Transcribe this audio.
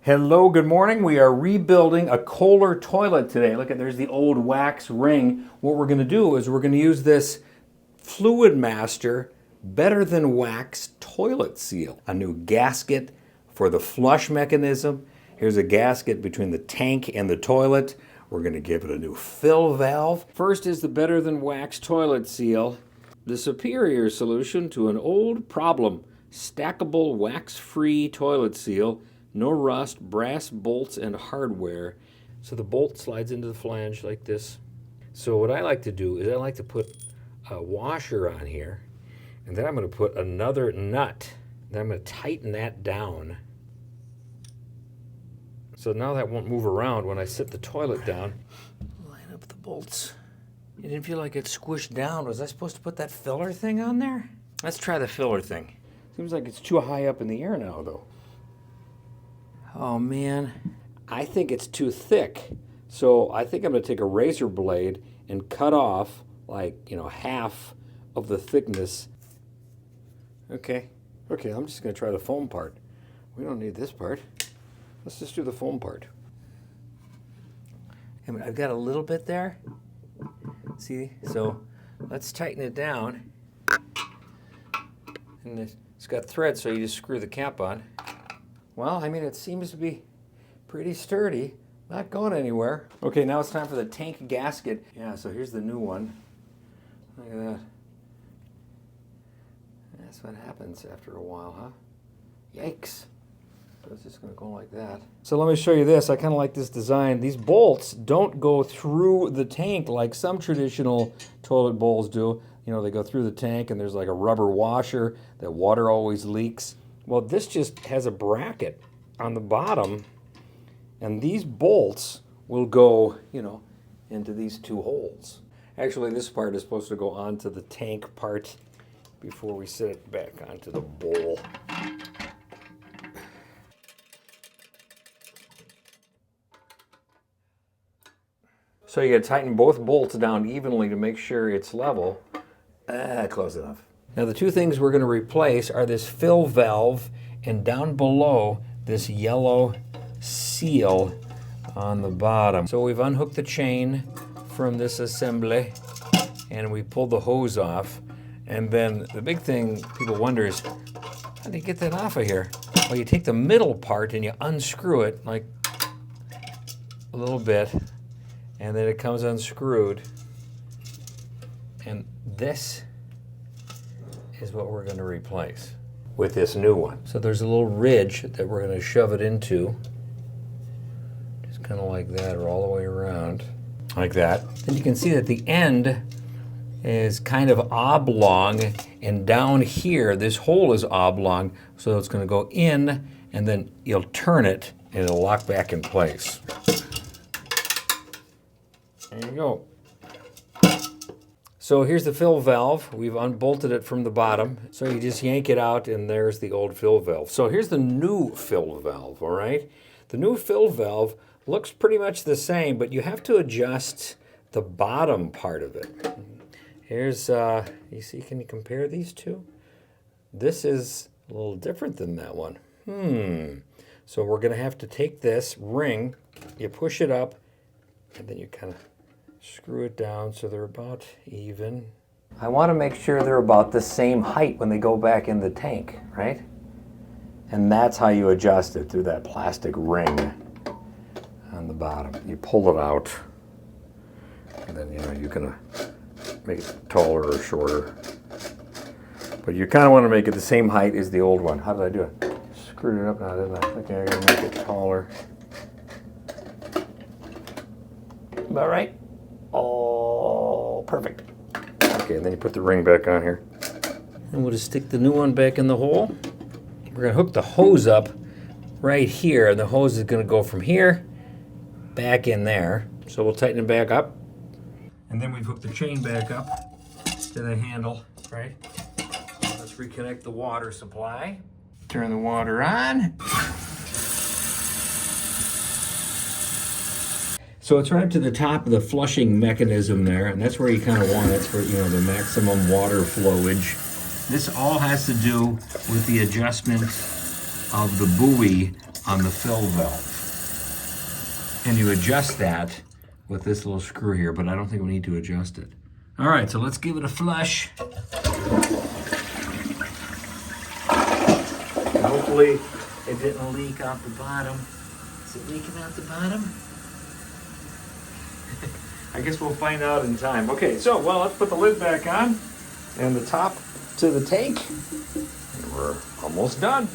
Hello, good morning. We are rebuilding a Kohler toilet today. Look at, there's the old wax ring. What we're going to do is we're going to use this Fluidmaster Better Than Wax toilet seal. A new gasket for the flush mechanism. Here's a gasket between the tank and the toilet. We're going to give it a new fill valve. First is the Better Than Wax toilet seal, the superior solution to an old problem. Stackable wax-free toilet seal. No rust, brass bolts, and hardware. So the bolt slides into the flange like this. So what I like to do is I like to put a washer on here, and then I'm going to put another nut. Then I'm going to tighten that down. So now that won't move around when I sit the toilet down. Line up the bolts. You didn't feel like it squished down. Was I supposed to put that filler thing on there? Let's try the filler thing. Seems like it's too high up in the air now, though. Oh man, I think it's too thick. So I think I'm gonna take a razor blade and cut off half of the thickness. Okay, I'm just gonna try the foam part. We don't need this part. Let's just do the foam part. I've got a little bit there. See, so let's tighten it down. And it's got thread, so you just screw the cap on. Well, I mean, it seems to be pretty sturdy, not going anywhere. Okay, now it's time for the tank gasket. Yeah, so here's the new one. Look at that. That's what happens after a while, huh? Yikes. So it's just gonna go like that. So let me show you this. I kind of like this design. These bolts don't go through the tank like some traditional toilet bowls do. You know, they go through the tank and there's like a rubber washer that water always leaks. Well, this just has a bracket on the bottom, and these bolts will go, into these two holes. Actually, this part is supposed to go onto the tank part before we set it back onto the bowl. So you gotta tighten both bolts down evenly to make sure it's level. Close enough. Now the two things we're going to replace are this fill valve and down below this yellow seal on the bottom. So we've unhooked the chain from this assembly and we pulled the hose off. And then the big thing people wonder is, how do you get that off of here? Well, you take the middle part and you unscrew it like a little bit, and then it comes unscrewed. And this is what we're going to replace with this new one. So there's a little ridge that we're going to shove it into, just kind of like that, or all the way around like that. Then you can see that the end is kind of oblong, and down here this hole is oblong, so it's going to go in, and then you'll turn it and it'll lock back in place. There you go. So here's the fill valve. We've unbolted it from the bottom. So you just yank it out and there's the old fill valve. So here's the new fill valve, all right? The new fill valve looks pretty much the same, but you have to adjust the bottom part of it. Here's, you see, can you compare these two? This is a little different than that one. So we're gonna have to take this ring, you push it up, and then you kind of screw it down so they're about even. I want to make sure they're about the same height when they go back in the tank, right? And that's how you adjust it, through that plastic ring on the bottom. You pull it out, and then you can make it taller or shorter. But you kind of want to make it the same height as the old one. How did I do it? Screwed it up now, didn't I? Okay, I gotta make it taller. About right? Oh, perfect. Okay, and then you put the ring back on here. And we'll just stick the new one back in the hole. We're gonna hook the hose up right here, and the hose is gonna go from here back in there. So we'll tighten it back up. And then we've hooked the chain back up to the handle, right? Let's reconnect the water supply. Turn the water on. So it's right up to the top of the flushing mechanism there, and that's where you kind of want it for, the maximum water flowage. This all has to do with the adjustment of the buoy on the fill valve. And you adjust that with this little screw here, but I don't think we need to adjust it. All right, so let's give it a flush. Hopefully it didn't leak out the bottom. Is it leaking out the bottom? I guess we'll find out in time. Okay, so, well, let's put the lid back on and the top to the tank. And we're almost done.